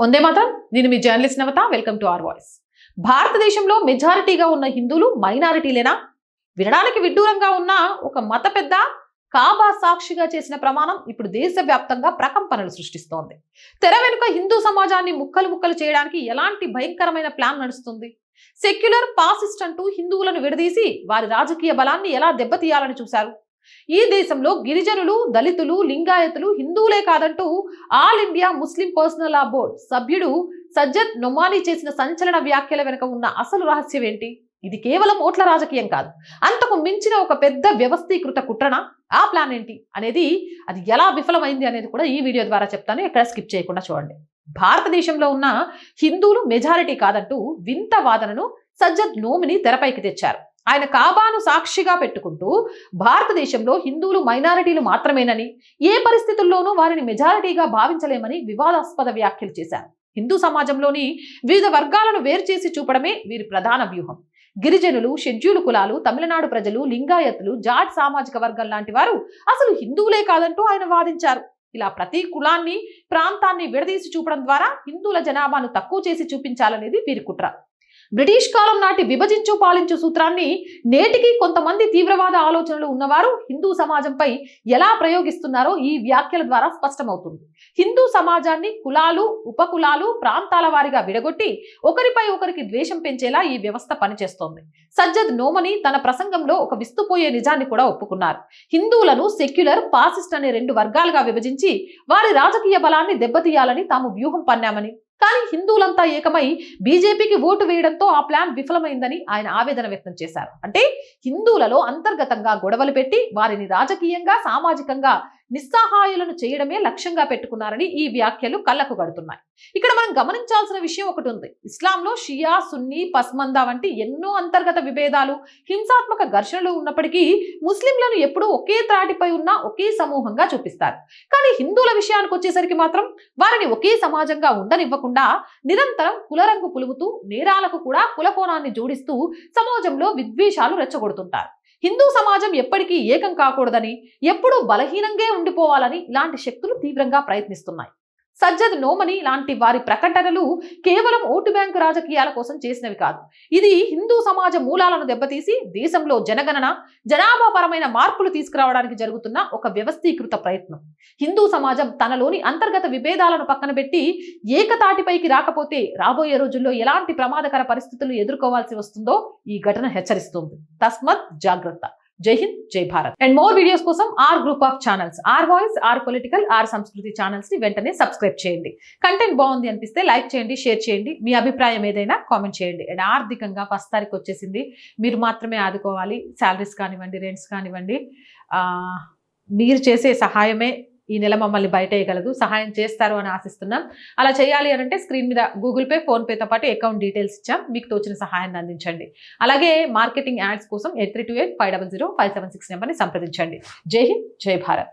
వందే మాతరం. నేను మీ journalist Navatha. Welcome to our voice. భారతదేశంలో మెజారిటీగా ఉన్న హిందువులు మైనారిటీలేనా? వినడానికి విడ్డూరంగా ఉన్న ఒక మత పెద్ద కాబా సాక్షిగా చేసిన ప్రమాణం ఇప్పుడు దేశవ్యాప్తంగా ప్రకంపనలు సృష్టిస్తోంది. తెర వెనుక హిందూ సమాజాన్ని ముక్కలు ముక్కలు చేయడానికి ఎలాంటి భయంకరమైన ప్లాన్ నడుస్తుంది? సెక్యులర్ పాసిస్ట్ అంటూ హిందువులను విడదీసి వారి రాజకీయ బలాన్ని ఎలా దెబ్బతీయాలని చూశారు? ఈ దేశంలో గిరిజనులు, దళితులు, లింగాయతులు హిందువులే కాదంటూ All India Muslim Personal Law Board సభ్యుడు సజ్జద్ నొమానీ చేసిన సంచలన వ్యాఖ్యల వెనుక ఉన్న అసలు రహస్యం ఏంటి? ఇది కేవలం ఓట్ల రాజకీయం కాదు, అంతకు మించిన ఒక పెద్ద వ్యవస్థీకృత కుట్రనా? ఆ ప్లాన్ ఏంటి అనేది, అది ఎలా విఫలమైంది అనేది కూడా ఈ వీడియో ద్వారా చెప్తాను. ఎక్కడ స్కిప్ చేయకుండా చూడండి. భారతదేశంలో ఉన్న హిందువులు మెజారిటీ కాదంటూ వింత వాదనను సజ్జద్ నోమిని తెరపైకి తెచ్చారు. ఆయన కాబాను సాక్షిగా పెట్టుకుంటూ భారతదేశంలో హిందువులు మైనారిటీలు మాత్రమేనని, ఏ పరిస్థితుల్లోనూ వారిని మెజారిటీగా భావించలేమని వివాదాస్పద వ్యాఖ్యలు చేశారు. హిందూ సమాజంలోని వివిధ వర్గాలను వేరు చేసి చూపడమే వీరి ప్రధాన వ్యూహం. గిరిజనులు, షెడ్యూల్ కులాలు, తమిళనాడు ప్రజలు, లింగాయతులు, జాట్ సామాజిక వర్గం లాంటి వారు అసలు హిందువులే కాదంటూ ఆయన వాదించారు. ఇలా ప్రతి కులాన్ని, ప్రాంతాన్ని విడదీసి చూపడం ద్వారా హిందువుల జనాభాను తక్కువ చేసి చూపించాలనేది వీరి కుట్ర. బ్రిటిష్ కాలం నాటి విభజించు పాలించు సూత్రాన్ని నేటికి కొంతమంది తీవ్రవాద ఆలోచనలు ఉన్నవారు హిందూ సమాజంపై ఎలా ప్రయోగిస్తున్నారో ఈ వ్యాఖ్యల ద్వారా స్పష్టమవుతుంది. హిందూ సమాజాన్ని కులాలు, ఉపకులాలు, ప్రాంతాల వారిగా విడగొట్టి ఒకరిపై ఒకరికి ద్వేషం పెంచేలా ఈ వ్యవస్థ పనిచేస్తోంది. సజ్జద్ నోమనీ తన ప్రసంగంలో ఒక విస్తుపోయే నిజాన్ని కూడా ఒప్పుకున్నారు. హిందువులను సెక్యులర్, పాసిస్ట్ అనే రెండు వర్గాలుగా విభజించి వారి రాజకీయ బలాన్ని దెబ్బతీయాలని తాము వ్యూహం పన్నామని, కానీ హిందువులంతా ఏకమై బీజేపీకి ఓటు వేయడంతో ఆ ప్లాన్ విఫలమైందని ఆయన ఆవేదన వ్యక్తం చేశారు. అంటే హిందువులలో అంతర్గతంగా గొడవలు పెట్టి వారిని రాజకీయంగా, సామాజికంగా నిస్సహాయులను చేయడమే లక్ష్యంగా పెట్టుకున్నారని ఈ వ్యాఖ్యలు కళ్లకు కడుతున్నాయి. ఇక్కడ మనం గమనించాల్సిన విషయం ఒకటి ఉంది. ఇస్లాంలో షియా, సున్నీ, పస్మందా వంటి ఎన్నో అంతర్గత విభేదాలు, హింసాత్మక ఘర్షణలు ఉన్నప్పటికీ ముస్లింలను ఎప్పుడూ ఒకే త్రాటిపై ఉన్న ఒకే సమూహంగా చూపిస్తారు. కానీ హిందువుల విషయానికి వచ్చేసరికి మాత్రం వారిని ఒకే సమాజంగా ఉండనివ్వకుండా నిరంతరం కులరంగు పులుముతూ, నేరాలకు కూడా కులకోణాన్ని జోడిస్తూ సమాజంలో విద్వేషాలు రెచ్చగొడుతుంటారు. హిందూ సమాజం ఎప్పటికీ ఏకం కాకూడదని, ఎప్పుడూ బలహీనంగా ఉండిపోవాలని ఇలాంటి శక్తులు తీవ్రంగా ప్రయత్నిస్తున్నాయి. సజ్జద్ నోమనీ లాంటి వారి ప్రకటనలు కేవలం ఓటు బ్యాంకు రాజకీయాల కోసం చేసినవి కాదు. ఇది హిందూ సమాజ మూలాలను దెబ్బతీసి దేశంలో జనగణన, జనాభాపరమైన మార్పులు తీసుకురావడానికి జరుగుతున్న ఒక వ్యవస్థీకృత ప్రయత్నం. హిందూ సమాజం తనలోని అంతర్గత విభేదాలను పక్కన పెట్టి ఏకతాటిపైకి రాకపోతే రాబోయే రోజుల్లో ఎలాంటి ప్రమాదకర పరిస్థితులు ఎదుర్కోవాల్సి వస్తుందో ఈ ఘటన హెచ్చరిస్తుంది. తస్మత్ జాగ్రత్త. Jai Hind, Jai Bharat. And more videos కోసం R group of channels, R voice, R political, R Sanskriti channels ని వెంటనే సబ్స్క్రైబ్ చేయండి. కంటెంట్ బాగుంది అనిపిస్తే లైక్ చేయండి, షేర్ చేయండి. మీ అభిప్రాయం ఏదైనా కామెంట్ చేయండి. అండ్ ఆర్థికంగా 1st తారీఖు వచ్చేసింది, మీరు మాత్రమే ఆదుకోవాలి. శాలరీస్ కానివ్వండి, రెంట్స్ కానివ్వండి, మీరు చేసే సహాయమే ఈ నెల మమ్మల్ని బయటేయగలదు. సహాయం చేస్తారు అని ఆశిస్తున్నాం. అలా చేయాలి అని అంటే స్క్రీన్ మీద గూగుల్ పే, ఫోన్ పేతో పాటు అకౌంట్ డీటెయిల్స్ ఇచ్చాం. మీకు తోచిన సహాయాన్ని అందించండి. అలాగే మార్కెటింగ్ యాడ్స్ కోసం 8328500576 నెంబర్ని సంప్రదించండి. జై హింద్, జై భారత్.